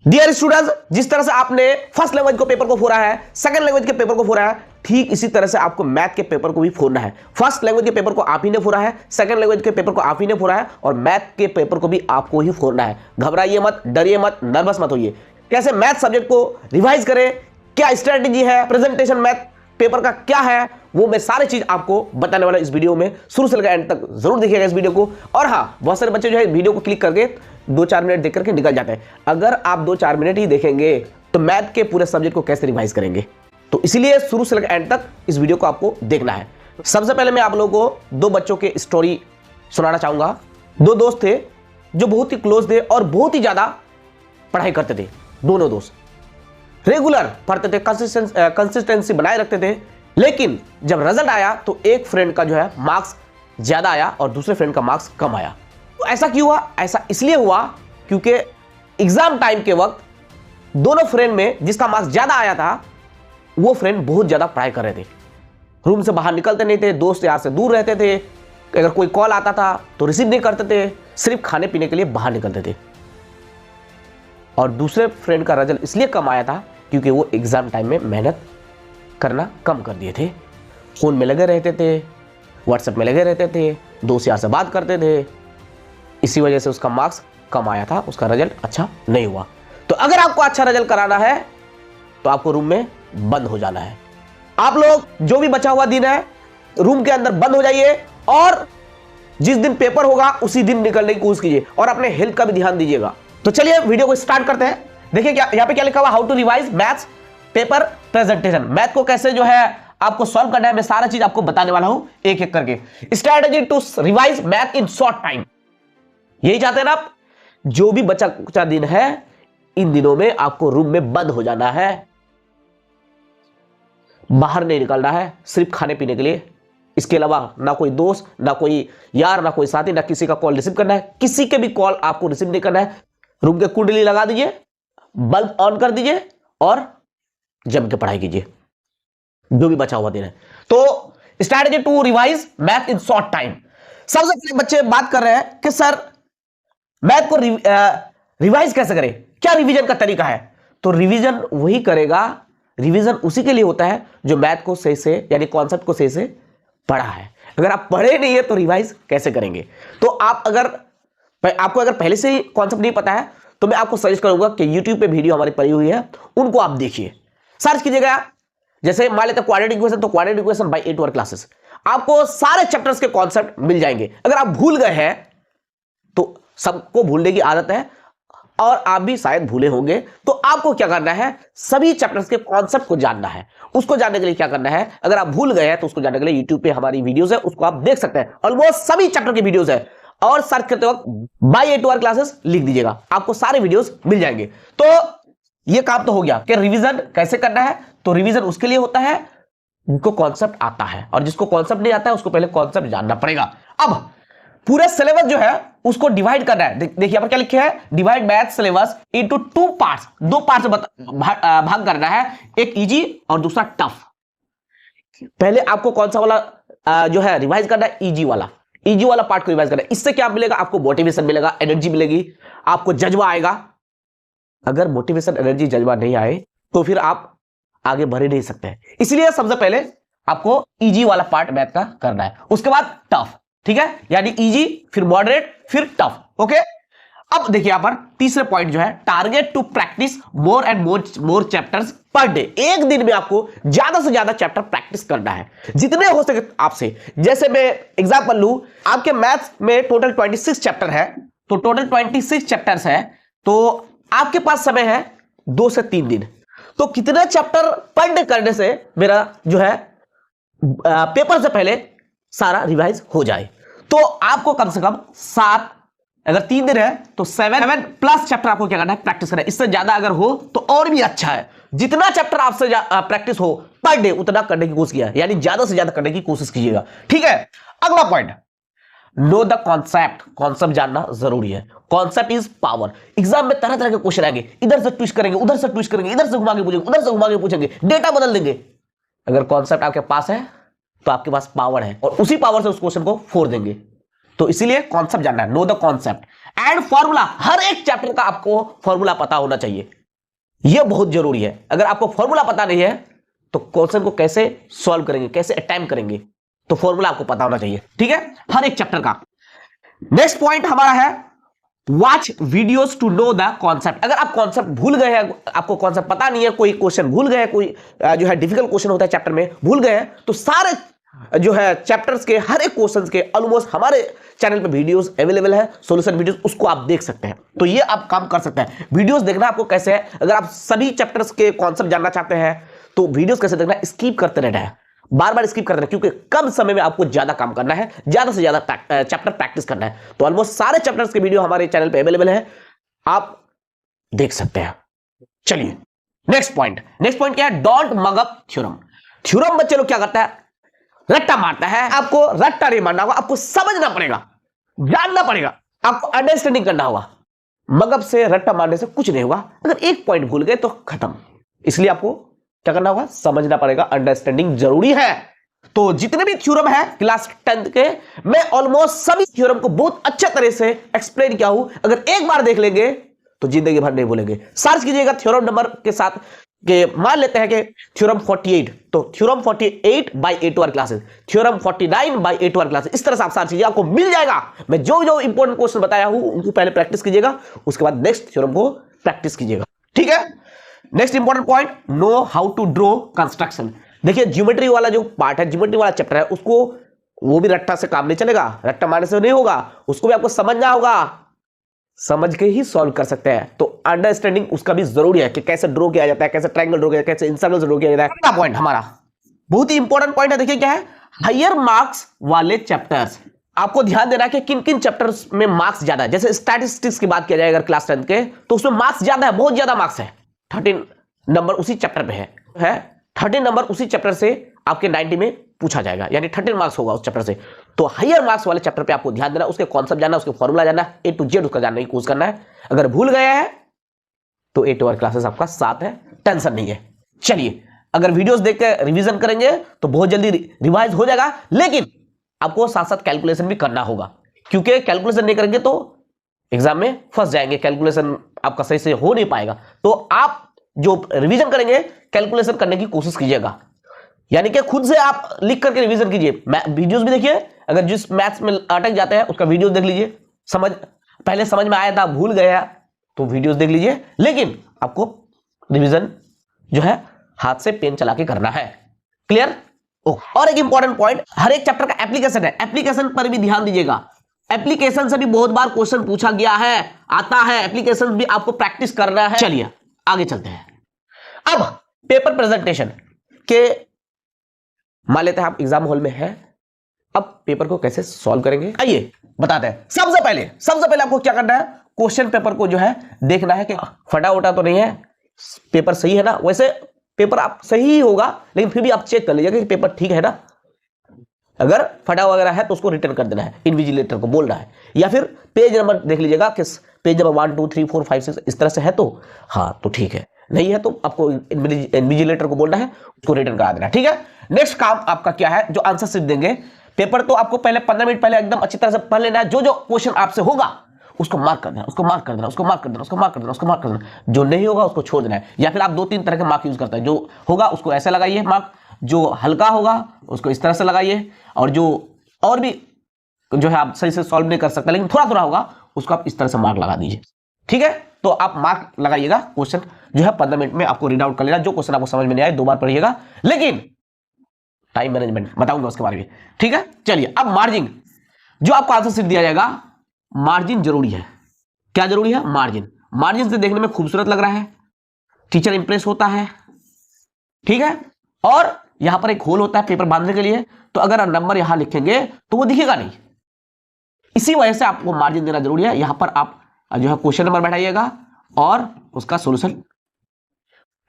Dear students, जिस तरह से आपने फर्स्ट लैंग्वेज को पेपर को फोड़ा है, सेकंड लैंग्वेज के पेपर को फोड़ा है, ठीक इसी तरह से आपको मैथ के पेपर को भी फोड़ना है। फर्स्ट लैंग्वेज के पेपर को आप ही ने फोड़ा है, सेकंड लैंग्वेज के पेपर को आप ही ने फोड़ा है और मैथ के पेपर को भी आपको ही फोड़ना है। घबराइए मत, डरिए मत, नर्वस मत होइए। कैसे मैथ सब्जेक्ट को रिवाइज करें, क्या स्ट्रेटेजी है, प्रेजेंटेशन मैथ पेपर का क्या है, वो मैं सारी चीज आपको बताने वाला इस वीडियो में। शुरू से लेकर एंड तक जरूर देखिएगा इस वीडियो को। और हाँ, बहुत सारे बच्चे जो है वीडियो को क्लिक करके 2-4 मिनट देख करके निकल जाते हैं। अगर आप 2-4 मिनट ही देखेंगे तो मैथ के पूरे सब्जेक्ट को कैसे रिवाइज करेंगे? तो इसलिए शुरू से लेकर एंड तक इस वीडियो को आपको देखना है। सबसे पहले मैं आप लोगों को 2 बच्चों के स्टोरी सुनाना चाहूंगा। 2 दोस्त थे जो बहुत ही क्लोज थे और बहुत ही ज्यादा पढ़ाई करते थे। दोनों दोस्त रेगुलर पढ़ते थे, कंसिस्टेंसी बनाए रखते थे। लेकिन जब रिजल्ट आया तो एक फ्रेंड का जो है मार्क्स ज्यादा आया और दूसरे फ्रेंड का मार्क्स कम आया। तो ऐसा क्यों हुआ? ऐसा इसलिए हुआ क्योंकि एग्जाम टाइम के वक्त दोनों फ्रेंड में जिसका मार्क्स ज्यादा आया था वो फ्रेंड बहुत ज्यादा पढ़ाई कर रहे थे, रूम से बाहर निकलते नहीं थे, दोस्त यार से दूर रहते थे, अगर कोई कॉल आता था तो रिसीव नहीं करते थे, सिर्फ खाने पीने के लिए बाहर निकलते थे। और दूसरे फ्रेंड का रिजल्ट इसलिए कम आया था क्योंकि वो एग्जाम टाइम में मेहनत करना कम कर दिए थे, फोन में लगे रहते थे, व्हाट्सएप में लगे रहते थे, दोस्त यार से बात करते थे। इसी वजह से उसका मार्क्स कम आया था, उसका रिजल्ट अच्छा नहीं हुआ। तो अगर आपको अच्छा रिजल्ट कराना है तो आपको रूम में बंद हो जाना है। आप लोग जो भी बचा हुआ दिन है रूम के अंदर बंद हो जाइए और जिस दिन पेपर होगा उसी दिन निकलने की कोशिश कीजिए और अपने हेल्थ का भी ध्यान दीजिएगा। तो चलिए वीडियो को स्टार्ट करते हैं। देखिए क्या यहां पे क्या लिखा हुआ, how to revise maths paper presentation. Math को कैसे जो है आपको सॉल्व करना है, मैं सारा चीज आपको बताने वाला हूं एक एक करके। Strategy to revise math in short time. यही चाहते हैं ना आप? जो भी बचा कुचा दिन है इन दिनों में आपको रूम में बंद हो जाना है, बाहर नहीं निकलना है, सिर्फ खाने पीने के लिए। इसके अलावा ना कोई दोस्त, ना कोई यार, ना कोई साथी, ना किसी का कॉल रिसीव करना है। किसी के भी कॉल आपको रिसीव नहीं करना है। रूम के कुंडली लगा दीजिए, बल्ब ऑन कर दीजिए और जम के पढ़ाई कीजिए जो भी बचा हुआ दिन है। तो strategy to revise math in short time. सबसे पहले बच्चे बात कर रहे हैं कि सर मैथ को रिवाइज कैसे करें, क्या रिवीजन का तरीका है? तो रिवीजन वही करेगा, रिवीजन उसी के लिए होता है जो मैथ को सही से यानी कॉन्सेप्ट को सही से पढ़ा है। अगर आप पढ़े नहीं है तो रिवाइज कैसे करेंगे? तो आपको अगर पहले से ही कॉन्सेप्ट नहीं पता है तो मैं आपको सजेस्ट करूंगा कि YouTube पे वीडियो हमारी पड़ी हुई है, उनको आप देखिए, सर्च कीजिएगा। जैसे मान लेते हैं क्वाड्रेटिक इक्वेशन, तो quadratic equation by 8 hour classes, आपको सारे चैप्टर्स के कॉन्सेप्ट मिल जाएंगे। अगर आप भूल गए हैं तो सबको भूलने की आदत है और आप भी शायद भूले होंगे, तो आपको क्या करना है, सभी चैप्टर्स के कॉन्सेप्ट को जानना है। उसको जानने के लिए क्या करना है, अगर आप भूल गए हैं तो उसको जानने के लिए YouTube पे हमारी वीडियोस है, उसको आप देख सकते हैं। ऑलमोस्ट सभी चैप्टर की वीडियोस है और सर्च करते वक्त बाय 8 आवर क्लासेस लिख दीजिएगा, आपको सारे वीडियोस मिल जाएंगे। तो ये काम तो हो गया कि रिवीजन कैसे करना है। तो रिवीजन उसके लिए होता है जिसको कॉन्सेप्ट आता है, और जिसको कॉन्सेप्ट नहीं आता है उसको पहले कॉन्सेप्ट जानना पड़ेगा। अब पूरे सिलेबस जो है उसको डिवाइड करना है। देखिए यहां पर क्या लिखे है, divide math syllabus into 2 parts, 2 part से भाग करना है, एक इजी और दूसरा टफ। पहले आपको कौन सा वाला जो है रिवाइज करना है, इजी वाला पार्ट को रिवाइज करना है। इससे क्या मिलेगा, आपको मोटिवेशन मिलेगा, एनर्जी मिलेगी, आपको जज्बा आएगा। अगर मोटिवेशन, एनर्जी, जज्बा नहीं आए तो फिर आप आगे बढ़ ही नहीं सकते। इसलिए सबसे पहले आपको इजी वाला पार्ट मैथ का करना है, उसके बाद टफ, ठीक है? यानी इजी, फिर मॉडरेट, फिर टफ। ओके, अब देखिए यहां पर तीसरे पॉइंट जो है, target to practice more and more chapters per day. एक दिन में आपको ज्यादा से ज्यादा चैप्टर प्रैक्टिस करना है, जितने हो सके आपसे। जैसे मैं एग्जांपल लूं, आपके मैथ्स में टोटल 26 चैप्टर है, तो टोटल 26 चैप्टर्स है, तो आपके पास समय है 2 से 3 दिन। तो कितने चैप्टर पर डे करने से मेरा जो है पेपर से पहले सारा रिवाइज हो जाए? तो आपको कम से कम 7, अगर 3 दिन है तो 7+ चैप्टर आपको क्या करना है, प्रैक्टिस करना है। इससे ज्यादा अगर हो तो और भी अच्छा है। जितना चैप्टर आपसे प्रैक्टिस हो पर डे उतना करने की कोशिश किया, यानी ज्यादा से ज्यादा करने की कोशिश कीजिएगा, ठीक है? अगला पॉइंट, नो द कॉन्सेप्ट जानना जरूरी है। Concept is power. एग्जाम में तरह तरह के क्वेश्चन आएंगे, इधर से ट्विस्ट करेंगे, उधर से ट्विस्ट करेंगे, इधर से घुमा के पूछेंगे, उधर से घुमा के पूछेंगे, डेटा बदल देंगे। अगर कॉन्सेप्ट आपके पास है तो आपके पास पावर है और उसी पावर से उस क्वेश्चन को फोड़ देंगे। तो इसीलिए कॉन्सेप्ट जानना है, know the concept and formula, हर एक चैप्टर का आपको फॉर्मूला पता होना चाहिए, यह बहुत जरूरी है। अगर आपको फॉर्मूला पता नहीं है तो क्वेश्चन को कैसे सॉल्व करेंगे, कैसे अटेम्प्ट करेंगे, तो फॉर्मूला आपको पता होना चाहिए, ठीक है, हर एक चैप्टर का। नेक्स्ट पॉइंट हमारा है watch videos to know the concept. अगर आप कॉन्सेप्ट भूल गए हैं, आपको कॉन्सेप्ट पता नहीं है, कोई क्वेश्चन भूल गए, कोई जो है डिफिकल्ट क्वेश्चन होता है चैप्टर में भूल गए हैं, तो सारे जो है चैप्टर्स के हर एक क्वेश्चन के ऑलमोस्ट हमारे चैनल पे वीडियोस अवेलेबल है, सॉल्यूशन वीडियोस, उसको आप देख सकते हैं। तो ये आप काम कर सकते हैं। वीडियोस देखना आपको कैसे है, अगर आप सभी चैप्टर्स के कॉन्सेप्ट जानना चाहते हैं तो वीडियोस कैसे देखना, स्किप करते रहना है, बार बार स्किप करना है, क्योंकि कम समय में आपको ज्यादा काम करना है, ज्यादा से ज्यादा चैप्टर प्रैक्टिस करना है। तो ऑलमोस्ट सारे चैप्टर्स के वीडियो हमारे चैनल पे अवेलेबल है, आप देख सकते हैं। चलिए नेक्स्ट पॉइंट क्या है, don't mug up theorem. Theorem बच्चे लोग क्या करता है, रट्टा मारता है। आपको रट्टा नहीं मारना होगा, आपको समझना पड़ेगा, जानना पड़ेगा, आपको अंडरस्टैंडिंग करना होगा। मगअप से, रट्टा मारने से कुछ नहीं होगा। अगर एक पॉइंट भूल गए तो खत्म। इसलिए आपको क्या करना होगा, समझना पड़ेगा, अंडरस्टैंडिंग जरूरी है। तो जितने भी थ्योरम है क्लास 10 के, मैं ऑलमोस्ट सभी थ्योरम को बहुत अच्छे तरह से एक्सप्लेन किया हूं। अगर एक बार देख लेंगे तो जिंदगी भर नहीं भूलेंगे। सर्च कीजिएगा थ्योरम नंबर के साथ के, मान लेते हैं कि थ्योरम 48, तो theorem 48 by 8 hour classes, theorem 49 by 8 hour classes, इस तरह से आप सर्च कीजिए, आपको मिल जाएगा। मैं जो जो इंपॉर्टेंट क्वेश्चन बताया हूं उनको पहले प्रैक्टिस कीजिएगा, उसके बाद नेक्स्ट थ्योरम को प्रैक्टिस कीजिएगा, ठीक है। Next important point, know how to draw construction. देखिए ज्योमेट्री वाला जो पार्ट है, ज्योमेट्री वाला चैप्टर है, उसको वो भी रट्टा से काम नहीं चलेगा, रट्टा मारने से नहीं होगा, उसको भी आपको समझना होगा, समझ के ही सॉल्व कर सकते हैं। तो अंडरस्टैंडिंग उसका भी जरूरी है कि कैसे ड्रॉ किया जाता है, कैसे ट्रायंगल ड्रॉ किया जाता है, कैसे इंसर्कल ड्रॉ किया जाता है। अगला पॉइंट हमारा बहुत ही इंपॉर्टेंट पॉइंट है, देखिए क्या है, हायर मार्क्स वाले चैप्टर्स। आपको ध्यान देना है कि किन किन चैप्टर्स में मार्क्स ज्यादा है। जैसे स्टैटिस्टिक्स की बात किया जाए अगर क्लास 10 के, तो उसमें मार्क्स ज्यादा है, बहुत ज्यादा मार्क्स है, 13 नंबर उसी चैप्टर पे है 13 नंबर उसी चैप्टर से आपके 90 में पूछा जाएगा, यानी 13 मार्क्स होगा उस चैप्टर से। तो हायर मार्क्स वाले चैप्टर पे आपको ध्यान देना, उसके कॉन्सेप्ट जानना, उसके फॉर्मूला जानना, ए टू जेड उसका जानने की कोशिश करना है। अगर भूल गया है तो 8 आवर क्लासेस आपका साथ है, टेंशन नहीं है। चलिए, अगर वीडियोस देख के रिवीजन करेंगे तो बहुत जल्दी रिवाइज हो जाएगा, लेकिन आपको साथ साथ कैलकुलेशन भी करना होगा, क्योंकि कैलकुलेशन नहीं करेंगे तो एग्जाम में फंस जाएंगे, कैलकुलेशन आपका सही से हो नहीं पाएगा। तो आप जो रिवीजन करेंगे कैलकुलेशन करने की कोशिश कीजिएगा, यानी कि खुद से आप लिख करके रिवीजन कीजिए। वीडियोस भी देखिए, अगर जिस मैथ्स में अटक जाते हैं उसका वीडियो देख लीजिए, पहले समझ में आया था भूल गया तो वीडियोस देख लीजिए, लेकिन आपको रिवीजन जो है हाथ से पेन चला के करना है। क्लियर? और एक इंपॉर्टेंट पॉइंट, हर एक चैप्टर का एप्लीकेशन है, एप्लीकेशन पर भी ध्यान दीजिएगा। एप्लीकेशन से भी बहुत बार क्वेश्चन पूछा गया है, आता है, एप्लीकेशन भी आपको प्रैक्टिस करना है। चलिए आगे चलते हैं। अब पेपर प्रेजेंटेशन के, मान लेते हैं आप एग्जाम हॉल में हैं, अब पेपर को कैसे सॉल्व करेंगे आइए बताते हैं। सबसे पहले आपको क्या करना है, क्वेश्चन पेपर को जो है देखना है कि फटा उटा तो नहीं है, पेपर सही है ना। वैसे पेपर आप सही ही होगा, लेकिन फिर भी आप चेक कर लीजिएगा कि पेपर ठीक है ना। अगर फटा वगैरह है तो उसको रिटर्न कर देना है, इन्विजिलेटर को बोलना है, या फिर पेज नंबर देख लीजिएगा कि पेज नंबर 1 2 3 4 5 6 इस तरह से है तो हाँ तो ठीक है, नहीं है तो आपको इन्विजिलेटर को बोलना है, उसको रिटर्न करा देना, ठीक है। नेक्स्ट काम आपका क्या है, जो आंसर शीट देंगे, पेपर तो आपको पहले 15 मिनट पहले एकदम अच्छी तरह से पढ़ लेना है। जो जो क्वेश्चन आपसे होगा उसको मार्क कर देना, उसको मार्क कर देना, उसको मार्क कर देना, उसको मार्क कर देना, उसको मार्क कर देना। जो नहीं होगा उसको छोड़ देना है, या फिर आप 2-3 तरह के मार्क यूज करते हैं। जो होगा उसको ऐसे लगाइए मार्क, जो हल्का होगा उसको इस तरह से लगाइए, और जो और भी जो है आप सही से सॉल्व नहीं कर सकते लेकिन थोड़ा थोड़ा होगा उसको आप इस तरह से मार्क लगा दीजिए, ठीक है। तो आप मार्क लगाइएगा, क्वेश्चन जो है 15 मिनट में आपको रीड आउट कर लेना। जो क्वेश्चन आपको समझ में नहीं आए 2 बार पढ़िएगा, लेकिन टाइम मैनेजमेंट बताऊंगा उसके बारे में, ठीक है। चलिए अब मार्जिन, जो आपको आंसर शीट दिया जाएगा, मार्जिन जरूरी है। क्या जरूरी है? मार्जिन से देखने में खूबसूरत लग रहा है, टीचर इंप्रेस होता है, ठीक है। और यहां पर एक होल होता है पेपर बांधने के लिए, तो अगर नंबर यहां लिखेंगे तो वो दिखेगा नहीं, इसी वजह से आपको मार्जिन देना जरूरी है। यहां पर आप जो है क्वेश्चन नंबर बैठाइएगा और उसका सॉल्यूशन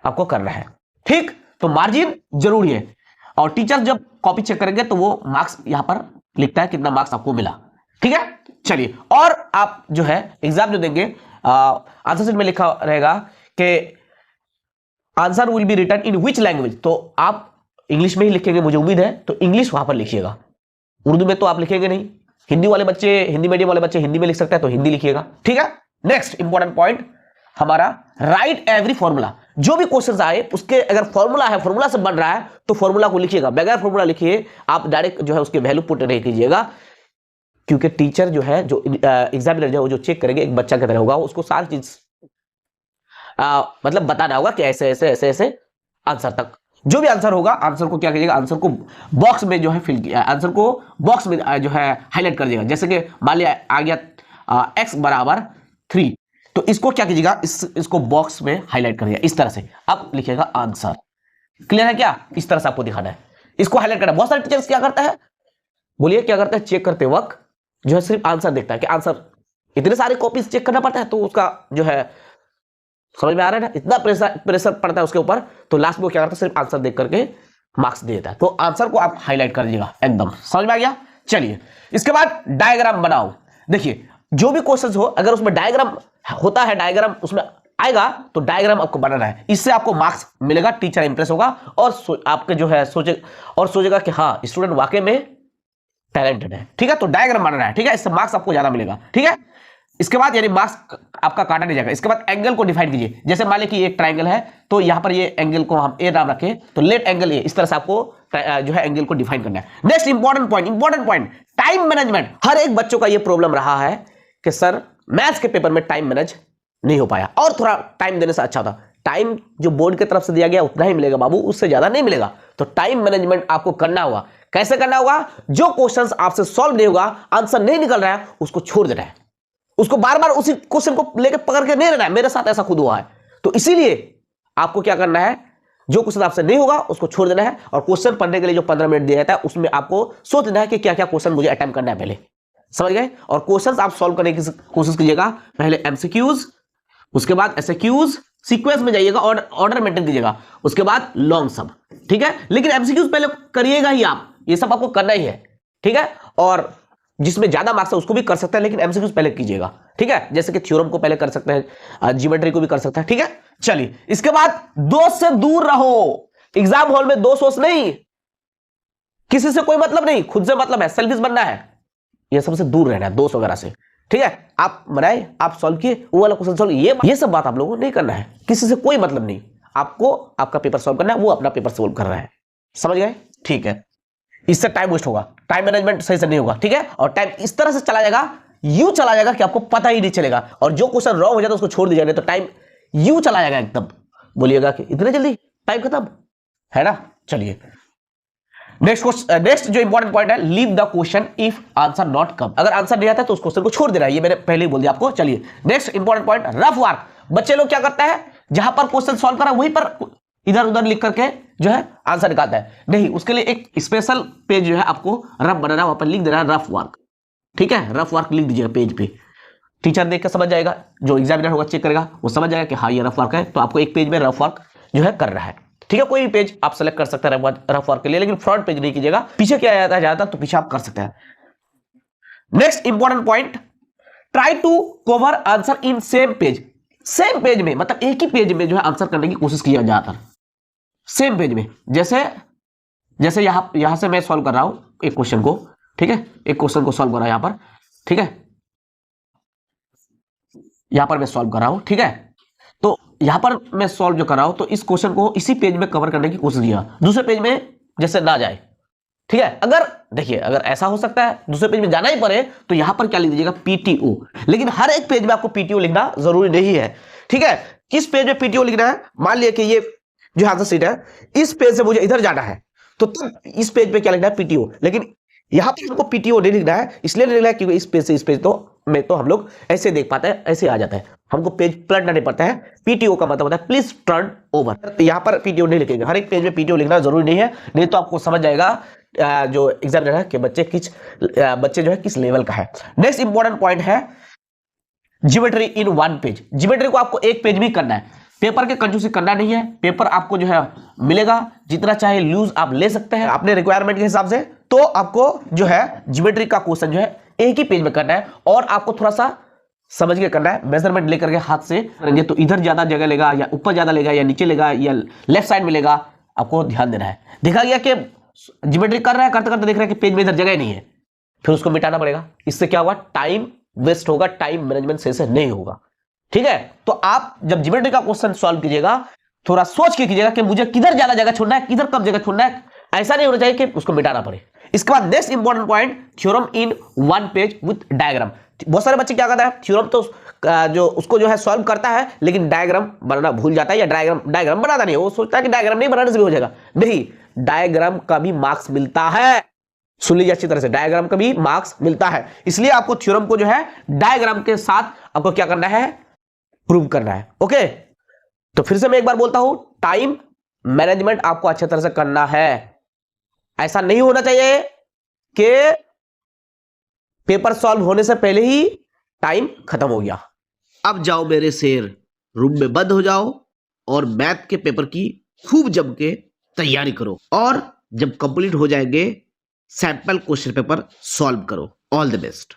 आपको करना है, ठीक। तो मार्जिन जरूरी है, और टीचर जब कॉपी चेक करेंगे तो वो मार्क्स यहां पर लिखता है कितना मार्क्स आपको मिला, ठीक है। चलिए, और आप जो है एग्जाम जो देंगे, आंसर शीट में लिखा रहेगा कि answer will be written in which language, तो आप इंग्लिश में ही लिखेंगे मुझे उम्मीद है, तो इंग्लिश वहां पर लिखिएगा, उर्दू में तो आप लिखेंगे नहीं, हिंदी वाले बच्चे, हिंदी मीडियम वाले बच्चे हिंदी में लिख सकते हैं तो हिंदी लिखिएगा, ठीक है। नेक्स्ट इंपॉर्टेंट पॉइंट हमारा, राइट एवरी फॉर्मूला। जो भी क्वेश्चन आए उसके अगर फॉर्मूला है, फॉर्मूला से बन रहा है तो फॉर्मूला को लिखिएगा, बगैर फॉर्मूला लिखिए आप डायरेक्ट जो है उसके वैल्यू पुट नहीं कीजिएगा, क्योंकि टीचर जो है, जो एग्जामिनर जो है, जो चेक करेंगे एक बच्चा की तरह होगा, उसको सारी चीज मतलब बताना होगा कि ऐसे ऐसे ऐसे ऐसे आंसर तक। जो भी आंसर होगा, आंसर को क्या कीजिएगा, आंसर को बॉक्स में जो है फिल किया, आंसर को बॉक्स में जो है हाईलाइट कर दीजिएगा। जैसे कि मान लिया आ गया x बराबर 3, तो इसको क्या कीजिएगा, इसको बॉक्स में हाईलाइट कर दिया इस तरह से, अब लिखिएगा आंसर। क्लियर है क्या? इस तरह से आपको दिखाना है, इसको हाईलाइट करना है। बहुत सारे टीचर्स क्या करता है, बोलिए क्या करता है, चेक करते वक्त जो है सिर्फ आंसर देखता है कि आंसर, इतने सारे कॉपीज चेक करना पड़ता है तो उसका जो है समझ में आ रहा है ना, इतना प्रेशर पड़ता है उसके ऊपर, तो लास्ट में क्या करता है, सिर्फ आंसर देख करके मार्क्स दे देता है। तो आंसर को आप हाईलाइट कर दीजिएगा एकदम, समझ में आ गया। चलिए इसके बाद डायग्राम बनाओ। देखिए जो भी क्वेश्चन हो अगर उसमें डायग्राम होता है, डायग्राम उसमें आएगा तो डायग्राम आपको बनाना है, इससे आपको मार्क्स मिलेगा, टीचर इंप्रेस होगा और आपके जो है सोचेगा कि हाँ स्टूडेंट वाकई में टैलेंटेड है, ठीक है। तो डायग्राम बनाना है, ठीक है, इससे मार्क्स आपको ज्यादा मिलेगा, ठीक है। इसके बाद यानी मार्क्स आपका काटा नहीं जाएगा। इसके बाद एंगल को डिफाइन कीजिए। जैसे मान लें कि एक ट्रायंगल है तो यहां पर ये एंगल को हम ए नाम रखें, तो लेट एंगल ए, इस तरह से आपको जो है एंगल को डिफाइन करना है। Next important point time management. हर एक बच्चों का ये प्रॉब्लम रहा है कि सर मैथ्स के पेपर में टाइम मैनेज नहीं हो पाया, और थोड़ा टाइम देने से अच्छा था। टाइम जो बोर्ड की तरफ से दिया गया उतना ही मिलेगा बाबू, उससे ज्यादा नहीं मिलेगा। तो टाइम मैनेजमेंट आपको करना होगा। कैसे करना होगा, जो क्वेश्चंस आपसे सॉल्व नहीं होगा, आंसर नहीं निकल रहा है, उसको छोड़ देना है, उसको बार बार उसी क्वेश्चन को लेकर पकड़ के नहीं रहना है। मेरे साथ ऐसा खुद हुआ है, तो इसीलिए आपको क्या करना है, जो क्वेश्चन आपसे नहीं होगा उसको छोड़ देना है, और क्वेश्चन पढ़ने के लिए जो 15 मिनट दिया जाता है उसमें आपको सोच लेना है कि क्या क्या क्वेश्चन मुझे अटेम्प्ट करना है पहले, समझ गए। और क्वेश्चन आप सॉल्व करने की कोशिश कीजिएगा, पहले एमसीक्यूज, उसके बाद एसक्यूज, सीक्वेंस में जाइएगा, ऑर्डर मेंटेन कीजिएगा, उसके बाद लॉन्ग सम, ठीक है। लेकिन एमसीक्यूज पहले करिएगा ही आप, ये सब आपको करना ही है, ठीक है। और जिसमें ज्यादा मार्क्स है उसको भी कर सकते हैं, लेकिन एमसीक्यूज पहले कीजिएगा, ठीक है। जैसे कि थ्योरम को पहले कर सकते हैं, ज्योमेट्री को भी कर सकते हैं, ठीक है। चलिए इसके बाद दोस्त से दूर रहो। एग्जाम हॉल में दोस्त वोस्त नहीं, किसी से कोई मतलब नहीं, खुद से मतलब है, सेल्फिश बनना है, ये सबसे दूर रहना है, दोस्त वगैरह से, ठीक है। आप बनाए, आप सॉल्व किए, वो वाला क्वेश्चन सॉल्व, ये सब बात आप लोगों को नहीं करना है, किसी से कोई मतलब नहीं, आपको आपका पेपर सॉल्व करना है, वो अपना पेपर सॉल्व कर रहा है, समझ गए, ठीक है। इससे टाइम वेस्ट होगा, टाइम मैनेजमेंट सही से नहीं होगा, ठीक है। और टाइम इस तरह से चला जाएगा, यूं चला जाएगा कि आपको पता ही नहीं चलेगा, और जो क्वेश्चन रॉन्ग हो जाता है उसको छोड़ दीजिएगा, तो टाइम यूं चला जाएगा एकदम, बोलिएगा कि इतने जल्दी टाइम खत्म है ना। चलिए नेक्स्ट जो इंपॉर्टेंट पॉइंट है, leave the question if answer not come. अगर आंसर नहीं आता तो उस क्वेश्चन को छोड़ देना है, ये मैंने पहले ही बोल दिया आपको। चलिए next important point, rough work. बच्चे लोग क्या करता है, जहां पर क्वेश्चन सॉल्व करा वहीं पर इधर उधर लिख करके जो है आंसर निकालता है, नहीं, उसके लिए एक स्पेशल पेज जो है आपको रफ बनाना है, वहां पर लिख देना है रफ वर्क, ठीक है। रफ वर्क लिख दीजिएगा पेज पे, टीचर देख के समझ जाएगा, जो एग्जामिनर होगा चेक करेगा वो समझ जाएगा कि हाँ ये रफ वर्क है, तो आपको एक पेज में रफ वर्क जो है करना है, ठीक है। कोई भी पेज आप सेलेक्ट कर सकते हैं रफ वर्क के लिए, लेकिन फ्रंट पेज नहीं कीजिएगा, पीछे क्या आता है ज्यादातर, तो पीछे आप कर सकते हैं। Next important point, try to cover answer in same page. Same page में मतलब एक ही पेज में जो है आंसर करने की कोशिश किया ज्यादातर, सेम पेज में। जैसे यहां से मैं सॉल्व कर रहा हूं एक क्वेश्चन को, ठीक है, एक क्वेश्चन को सॉल्व कर रहा हूं यहां पर, ठीक है, यहां पर मैं सॉल्व कर रहा हूं, ठीक है। तो यहां पर मैं सॉल्व जो कर रहा हूं, तो इस क्वेश्चन को इसी पेज में कवर करने की कोशिश किया, दूसरे पेज में जैसे ना जाए, ठीक है। अगर देखिए अगर ऐसा हो सकता है दूसरे पेज में जाना ही पड़े, तो यहां पर क्या लिख दीजिएगा, पीटीओ। लेकिन हर एक पेज में आपको पीटीओ लिखना जरूरी नहीं है, ठीक है। किस पेज में पीटीओ लिखना है, मान लिया कि ये जो आंसर शीट है, इस पेज से मुझे इधर जाना है, तो तब इस पेज पे क्या लिखना है, पीटीओ। लेकिन यहां पर हमको पीटीओ नहीं लिखना है, इसलिए नहीं लिखना है क्योंकि इस पेज से इस पेज तो हम लोग ऐसे देख पाते हैं, ऐसे आ जाता है, हमको पेज पलटना नहीं पड़ता है। पीटीओ का मतलब होता है प्लीज टर्न ओवर, तो यहां पर पीटीओ नहीं लिखेंगे, हर एक पेज में पीटीओ लिखना जरूरी नहीं है, नहीं तो आपको समझ जाएगा जो एग्जामिनर है कि बच्चे जो है किस लेवल का है। नेक्स्ट इंपॉर्टेंट पॉइंट है geometry in one page. Geometry को आपको एक पेज में करना है, पेपर के कंजूसी करना नहीं है। पेपर आपको जो है मिलेगा, जितना चाहे लूज आप ले सकते हैं अपने रिक्वायरमेंट के हिसाब से। तो आपको जो है ज्योमेट्री का क्वेश्चन जो है एक ही पेज में करना है, और आपको थोड़ा सा समझ के करना है। मेजरमेंट लेकर के हाथ से करेंगे तो इधर ज्यादा जगह लेगा, या ऊपर ज्यादा लेगा, या नीचे लेगा, या लेफ्ट साइड में लेगा, आपको ध्यान देना है। देखा गया कि ज्योमेट्री कर रहा है, करते करते देख रहा है कि पेज में इधर जगह नहीं है, फिर उसको मिटाना पड़ेगा। इससे क्या होगा, टाइम वेस्ट होगा, टाइम मैनेजमेंट सही से नहीं होगा। ठीक है, तो आप जब ज्योमेट्री का क्वेश्चन सॉल्व कीजिएगा थोड़ा सोच के कीजिएगा कि मुझे किधर ज्यादा जगह छोड़ना है, किधर कम जगह छोड़ना है। ऐसा नहीं होना चाहिए कि उसको मिटाना पड़े। इसके बाद next important point, theorem in one page with diagram. बहुत सारे बच्चे क्या करते हैं, थ्योरम तो जो उसको जो है सॉल्व करता है लेकिन डायग्राम बनाना भूल जाता है, या डायग्राम बनाता नहीं, वो सोचता है कि डायग्राम नहीं बनाने से भी हो जाएगा। नहीं, डायग्राम का भी मार्क्स मिलता है। सुन लीजिए अच्छी तरह से, डायग्राम का भी मार्क्स मिलता है। इसलिए आपको थ्योरम को जो है डायग्राम के साथ आपको क्या करना है, प्रूव करना है। ओके, तो फिर से मैं एक बार बोलता हूं, टाइम मैनेजमेंट आपको अच्छी तरह से करना है। ऐसा नहीं होना चाहिए कि पेपर सॉल्व होने से पहले ही टाइम खत्म हो गया। अब जाओ मेरे शेर, रूम में बंद हो जाओ और मैथ के पेपर की खूब जम के तैयारी करो, और जब कंप्लीट हो जाएंगे सैंपल क्वेश्चन पेपर सॉल्व करो। All the best.